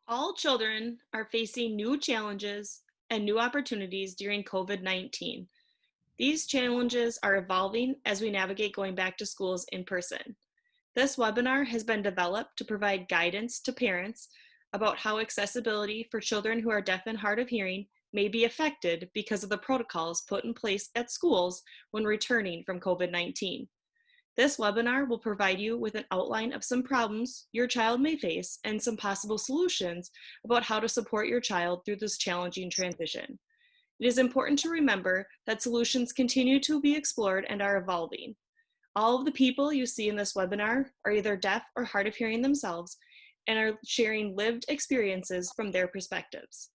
All children are facing new challenges and new opportunities during COVID-19. These challenges are evolving as we navigate going back to schools in person. This webinar has been developed to provide guidance to parents about how accessibility for children who are deaf and hard of hearing may be affected because of the protocols put in place at schools when returning from COVID-19. This webinar will provide you with an outline of some problems your child may face and some possible solutions about how to support your child through this challenging transition. It is important to remember that solutions continue to be explored and are evolving. All of the people you see in this webinar are either deaf or hard of hearing themselves and are sharing lived experiences from their perspectives.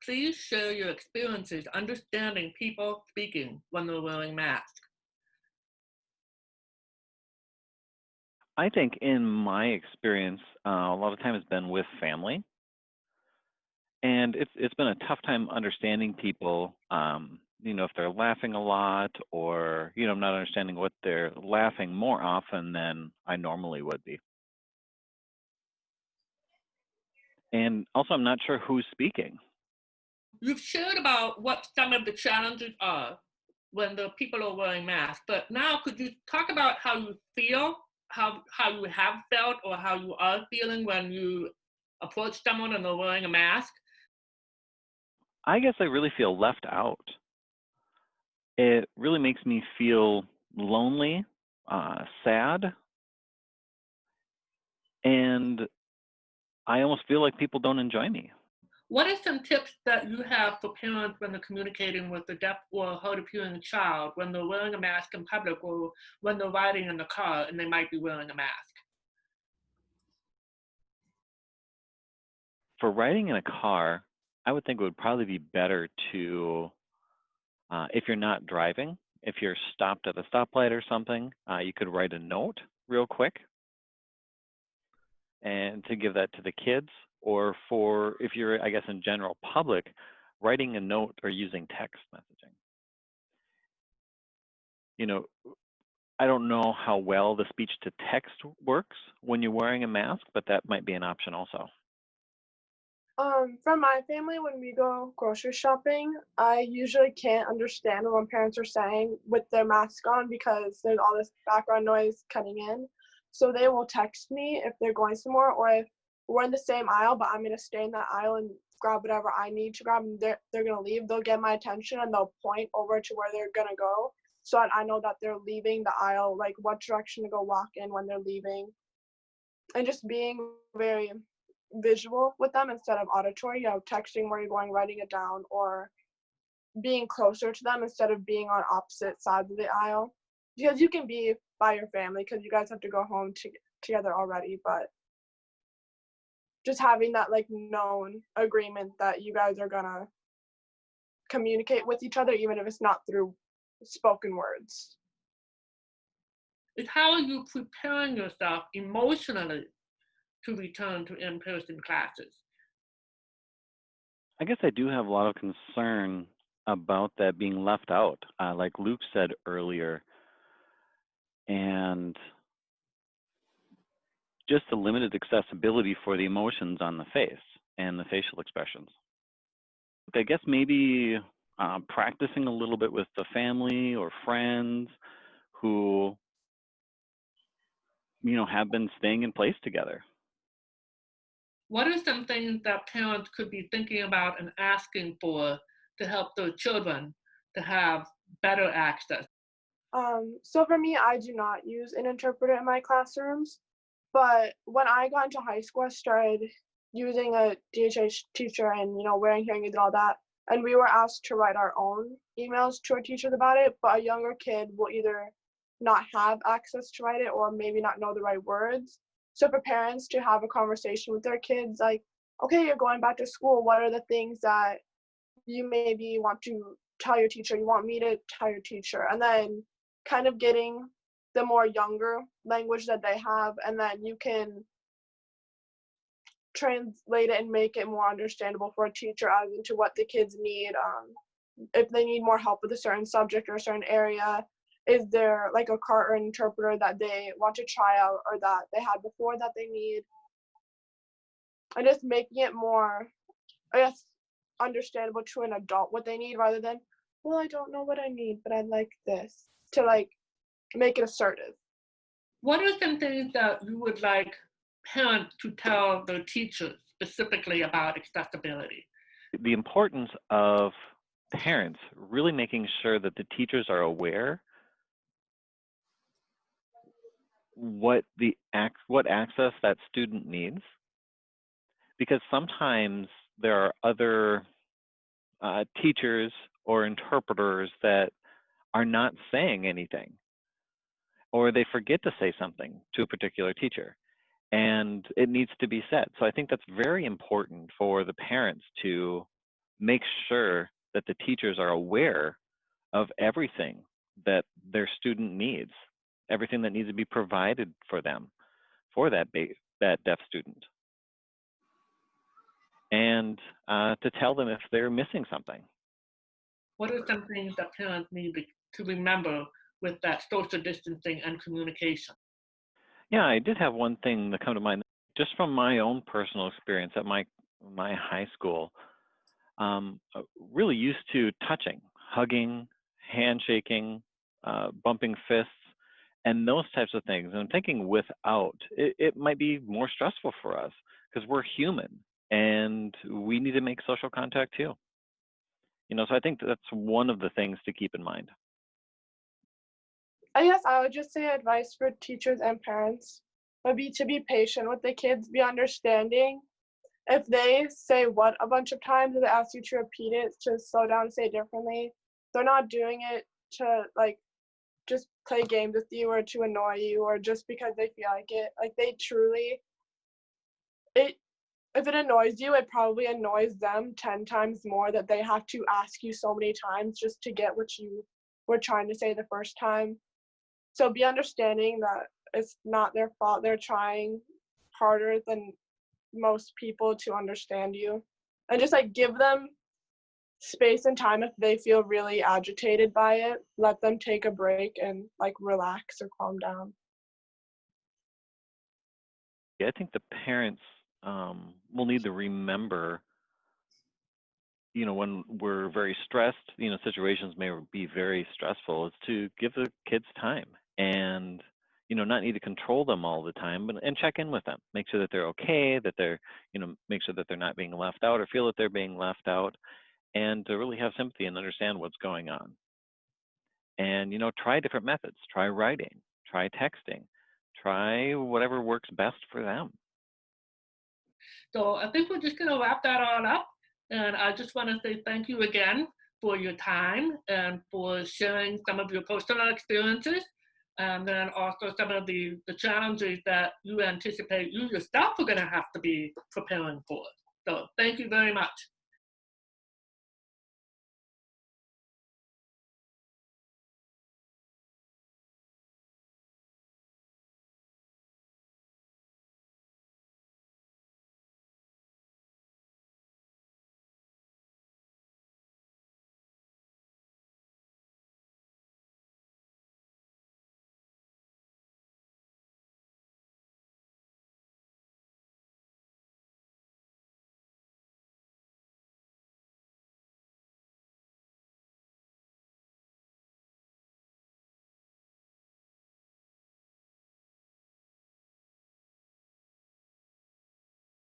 Please share your experiences understanding people speaking when they're wearing masks. I think in my experience, a lot of time has been with family, and it's been a tough time understanding people. If they're laughing a lot, or I'm not understanding what they're laughing more often than I normally would be. And also, I'm not sure who's speaking. You've shared about what some of the challenges are when the people are wearing masks, but now could you talk about how you feel, how you have felt, or how you are feeling when you approach someone and they're wearing a mask? I guess I really feel left out. It really makes me feel lonely, sad, and I almost feel like people don't enjoy me. What are some tips that you have for parents when they're communicating with a deaf or hard of hearing child when they're wearing a mask in public or when they're riding in the car and they might be wearing a mask? For riding in a car, I would think it would probably be better to, if you're not driving, if you're stopped at a stoplight or something, you could write a note real quick and to give that to the kids. Or for if you're, I guess, in general public, writing a note or using text messaging. I don't know how well the speech to text works when you're wearing a mask, but that might be an option also. From my family, when we go grocery shopping, I usually can't understand what my parents are saying with their mask on because there's all this background noise cutting in. So they will text me if they're going somewhere, or if we're in the same aisle, but I'm gonna stay in that aisle and grab whatever I need to grab, and they're gonna leave. They'll get my attention and they'll point over to where they're gonna go, so I know that they're leaving the aisle, like what direction to go walk in when they're leaving, and just being very visual with them instead of auditory, texting where you're going, writing it down, or being closer to them instead of being on opposite sides of the aisle. Because you can be by your family because you guys have to go home together already, but just having that known agreement that you guys are gonna communicate with each other, even if it's not through spoken words. Is how are you preparing yourself emotionally to return to in-person classes? I guess I do have a lot of concern about that being left out, like Luke said earlier, and just the limited accessibility for the emotions on the face and the facial expressions. I guess maybe practicing a little bit with the family or friends who, have been staying in place together. What are some things that parents could be thinking about and asking for to help their children to have better access? So for me, I do not use an interpreter in my classrooms, but when I got into high school, I started using a DHH teacher and, wearing hearing aids and all that. And we were asked to write our own emails to our teachers about it, but a younger kid will either not have access to write it or maybe not know the right words. So for parents to have a conversation with their kids, like, okay, you're going back to school, what are the things that you maybe want to tell your teacher, you want me to tell your teacher, and then kind of getting the more younger language that they have, and then you can translate it and make it more understandable for a teacher as into what the kids need. If they need more help with a certain subject or a certain area, is there like a cart or an interpreter that they want to try out or that they had before that they need? and just making it more, I guess, understandable to an adult what they need rather than, well, I don't know what I need, but I like this, to like make it assertive. What are some things that you would like parents to tell their teachers specifically about accessibility? The importance of parents really making sure that the teachers are aware what access that student needs, because sometimes there are other teachers or interpreters that are not saying anything, or they forget to say something to a particular teacher, and it needs to be said. So I think that's very important for the parents to make sure that the teachers are aware of everything that their student needs, everything that needs to be provided for them, for that deaf student, and to tell them if they're missing something. What are some things that parents need to remember with that social distancing and communication? Yeah, I did have one thing that come to mind just from my own personal experience at my high school. Really used to touching, hugging, handshaking, bumping fists, and those types of things. And I'm thinking without, it might be more stressful for us because we're human and we need to make social contact too. So I think that's one of the things to keep in mind. I guess I would just say advice for teachers and parents would be to be patient with the kids, be understanding. If they say what a bunch of times and they ask you to repeat it, to slow down and say it differently, they're not doing it to like just play games with you or to annoy you or just because they feel like it. Like they truly, if it annoys you, it probably annoys them 10 times more that they have to ask you so many times just to get what you were trying to say the first time. So be understanding that it's not their fault. They're trying harder than most people to understand you. And just like give them space and time if they feel really agitated by it. Let them take a break and like relax or calm down. Yeah, I think the parents will need to remember, when we're very stressed, situations may be very stressful, is to give the kids time and, not need to control them all the time, but and check in with them, make sure that they're okay, that they're, make sure that they're not being left out or feel that they're being left out, and to really have sympathy and understand what's going on. And, try different methods, try writing, try texting, try whatever works best for them. So I think we're just going to wrap that all up. And I just want to say thank you again for your time and for sharing some of your personal experiences, and then also some of the challenges that you anticipate you yourself are going to have to be preparing for. So thank you very much.